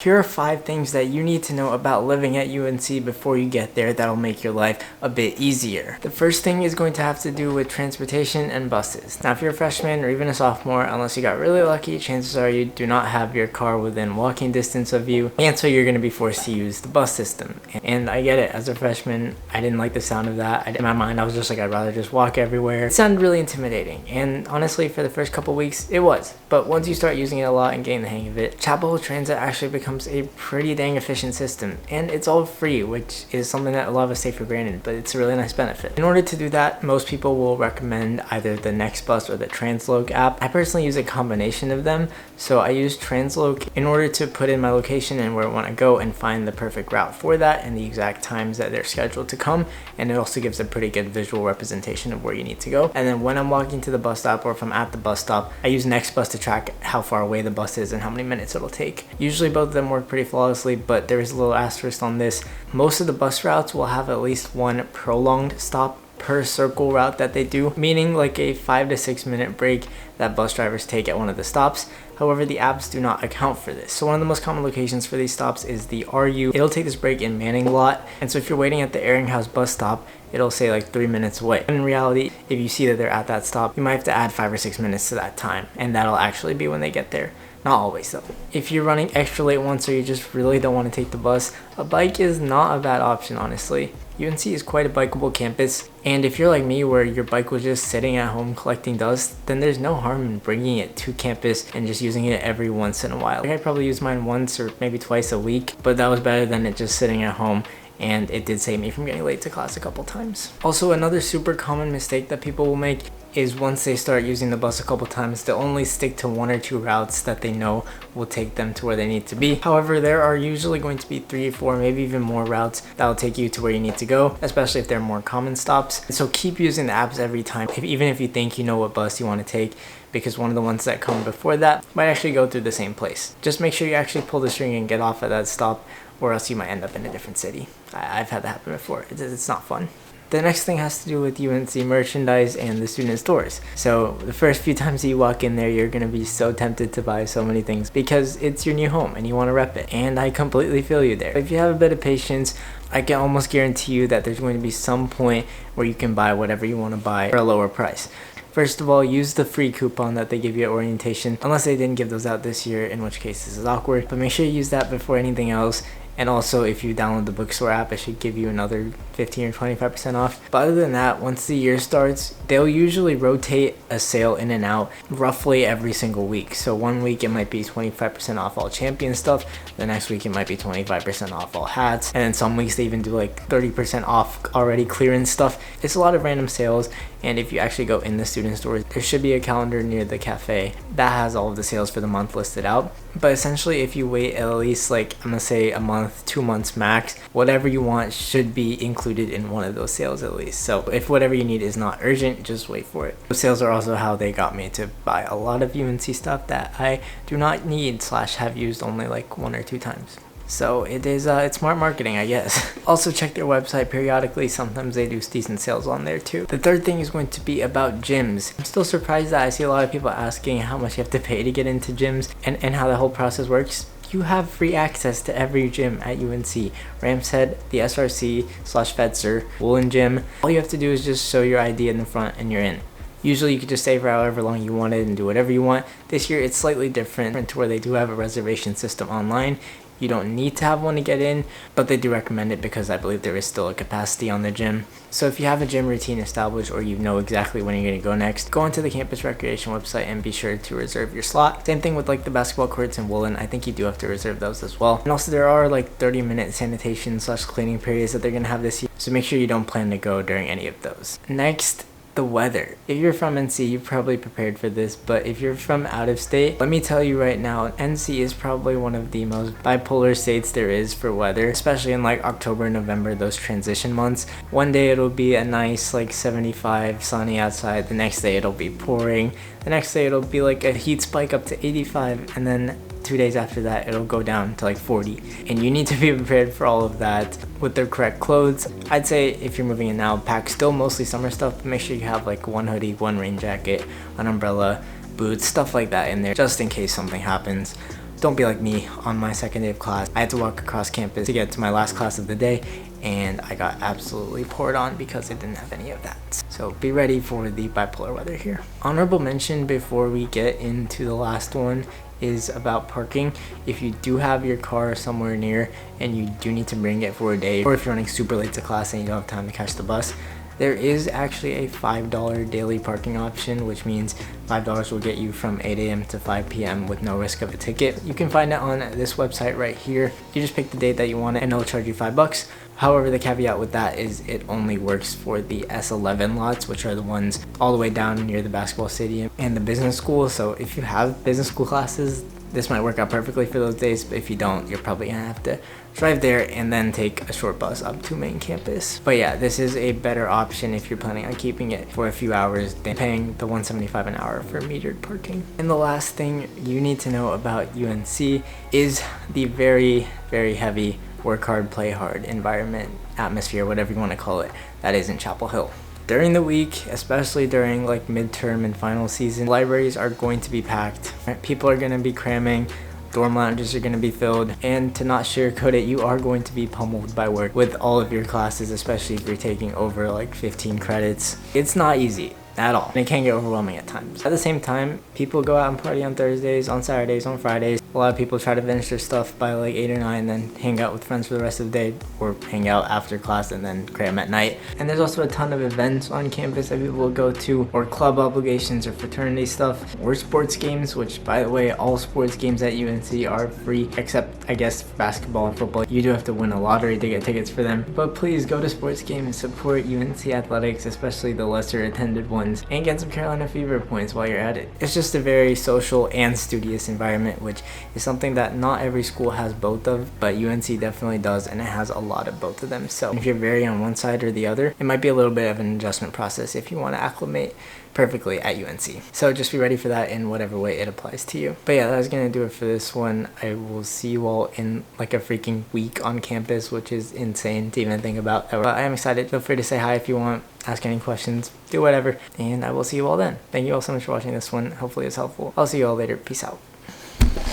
Here are 5 things that you need to know about living at UNC before you get there that'll make your life a bit easier. The first thing is going to have to do with transportation and buses. Now if you're a freshman or even a sophomore, unless you got really lucky, chances are you do not have your car within walking distance of you, and so you're going to be forced to use the bus system. And I get it, as a freshman, I didn't like the sound of that. In my mind, I was just like, I'd rather just walk everywhere. It sounded really intimidating, and honestly, for the first couple weeks, it was. But once you start using it a lot and getting the hang of it, Chapel Hill Transit actually becomes a pretty dang efficient system, and it's all free, which is something that a lot of us take for granted, but it's a really nice benefit. In order to do that, most people will recommend either the NextBus or the Transloc app. I personally use a combination of them, so I use Transloc in order to put in my location and where I want to go and find the perfect route for that and the exact times that they're scheduled to come, and it also gives a pretty good visual representation of where you need to go. And then when I'm walking to the bus stop, or if I'm at the bus stop, I use NextBus to track how far away the bus is and how many minutes it'll take. Usually both of them work pretty flawlessly, but there is a little asterisk on this. Most of the bus routes will have at least one prolonged stop per circle route that they do, meaning like a 5 to 6 minute break that bus drivers take at one of the stops. However, the apps do not account for this. So one of the most common locations for these stops is the RU. It'll take this break in Manning Lot, and so if you're waiting at the Ehringhaus bus stop, it'll say like 3 minutes away. And in reality, if you see that they're at that stop, you might have to add 5 or 6 minutes to that time, and that'll actually be when they get there. Not always though. If you're running extra late once or you just really don't want to take the bus, a bike is not a bad option, honestly. UNC is quite a bikeable campus, and if you're like me where your bike was just sitting at home collecting dust, then there's no harm in bringing it to campus and just using it every once in a while. Like I probably use mine once or maybe twice a week, but that was better than it just sitting at home, and it did save me from getting late to class a couple times. Also, another super common mistake that people will make is once they start using the bus a couple times, they'll only stick to 1 or 2 routes that they know will take them to where they need to be. However, there are usually going to be 3 or 4, maybe even more routes that will take you to where you need to go, especially if they're more common stops. And so keep using the apps every time, even if you think you know what bus you want to take, because one of the ones that come before that might actually go through the same place. Just make sure you actually pull the string and get off at that stop, or else you might end up in a different city. I've had that happen before. It's not fun. The next thing has to do with UNC merchandise and the student stores. So the first few times you walk in there, you're going to be so tempted to buy so many things because it's your new home and you want to rep it. And I completely feel you there. If you have a bit of patience, I can almost guarantee you that there's going to be some point where you can buy whatever you want to buy for a lower price. First of all, use the free coupon that they give you at orientation, unless they didn't give those out this year, in which case this is awkward. But make sure you use that before anything else. And also, if you download the bookstore app, it should give you another 15 or 25% off. But other than that, once the year starts, they'll usually rotate a sale in and out roughly every single week. So one week it might be 25% off all champion stuff. The next week it might be 25% off all hats. And then some weeks they even do like 30% off already clearance stuff. It's a lot of random sales. And if you actually go in the student stores, there should be a calendar near the cafe that has all of the sales for the month listed out. But essentially, if you wait at least like, I'm gonna say a month, 2 months max, whatever you want should be included in one of those sales at least. So if whatever you need is not urgent, just wait for it. Those sales are also how they got me to buy a lot of UNC stuff that I do not need / have used only like 1 or 2 times. So it's smart marketing, I guess. Also check their website periodically. Sometimes they do decent sales on there too. The third thing is going to be about gyms. I'm still surprised that I see a lot of people asking how much you have to pay to get into gyms and how the whole process works. You have free access to every gym at UNC. Ram's Head, the SRC / Fetzer, Woolen Gym. All you have to do is just show your ID in the front and you're in. Usually you could just stay for however long you wanted and do whatever you want. This year it's slightly different to where they do have a reservation system online. You don't need to have one to get in, but they do recommend it because I believe there is still a capacity on the gym. So if you have a gym routine established or you know exactly when you're going to go next, go onto the campus recreation website and be sure to reserve your slot. Same thing with like the basketball courts in Woolen. I think you do have to reserve those as well. And also there are like 30-minute sanitation / cleaning periods that they're going to have this year. So make sure you don't plan to go during any of those. Next, the weather. If you're from NC, you're probably prepared for this, but if you're from out of state, let me tell you right now, NC is probably one of the most bipolar states there is for weather, especially in like October and November, those transition months. One day it'll be a nice like 75 sunny outside, the next day it'll be pouring, the next day it'll be like a heat spike up to 85, and then 2 days after that it'll go down to like 40, and you need to be prepared for all of that with the correct clothes. I'd say if you're moving in now, pack still mostly summer stuff, but make sure you have like 1 hoodie, 1 rain jacket, an umbrella, boots, stuff like that in there just in case something happens. Don't be like me on my second day of class. I had to walk across campus to get to my last class of the day, and I got absolutely poured on because it didn't have any of that. So be ready for the bipolar weather here. Honorable mention before we get into the last one is about parking. If you do have your car somewhere near and you do need to bring it for a day, or if you're running super late to class and you don't have time to catch the bus, there is actually a $5 daily parking option, which means $5 will get you from 8 a.m. to 5 p.m. with no risk of a ticket. You can find it on this website right here. You just pick the date that you want it and it'll charge you $5. However, the caveat with that is it only works for the S11 lots, which are the ones all the way down near the basketball stadium and the business school. So if you have business school classes, this might work out perfectly for those days, but if you don't, you're probably gonna have to drive there and then take a short bus up to main campus. But yeah, this is a better option if you're planning on keeping it for a few hours than paying the $175 an hour for metered parking. And the last thing you need to know about UNC is the very, very heavy work hard, play hard environment, atmosphere, whatever you want to call it, that is in Chapel Hill. During the week, especially during like midterm and final season, libraries are going to be packed. People are going to be cramming, dorm lounges are going to be filled, and to not sugarcoat it, you are going to be pummeled by work with all of your classes, especially if you're taking over like 15 credits. It's not easy at all, and it can get overwhelming at times. At the same time, people go out and party on Thursdays, on Saturdays, on Fridays. A lot of people try to finish their stuff by like 8 or 9, then hang out with friends for the rest of the day, or hang out after class and then cram at night. And there's also a ton of events on campus that people will go to, or club obligations or fraternity stuff, or sports games, which by the way, all sports games at UNC are free, except I guess basketball and football. You do have to win a lottery to get tickets for them. But please go to sports games, support UNC athletics, especially the lesser attended ones, and get some Carolina Fever points while you're at it. It's just a very social and studious environment, which is something that not every school has both of, but UNC definitely does, and it has a lot of both of them. So if you're very on one side or the other, it might be a little bit of an adjustment process if you want to acclimate perfectly at UNC. So just be ready for that in whatever way it applies to you. But yeah, that's gonna do it for this one. I will see you all in like a freaking week on campus, which is insane to even think about. But I am excited. Feel free to say hi if you want, ask any questions, do whatever, and I will see you all then. Thank you all so much for watching this one. Hopefully it's helpful. I'll see you all later. Peace out.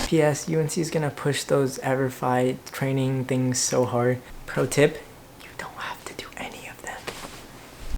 P.S. UNC is gonna push those EverFi training things so hard. Pro tip,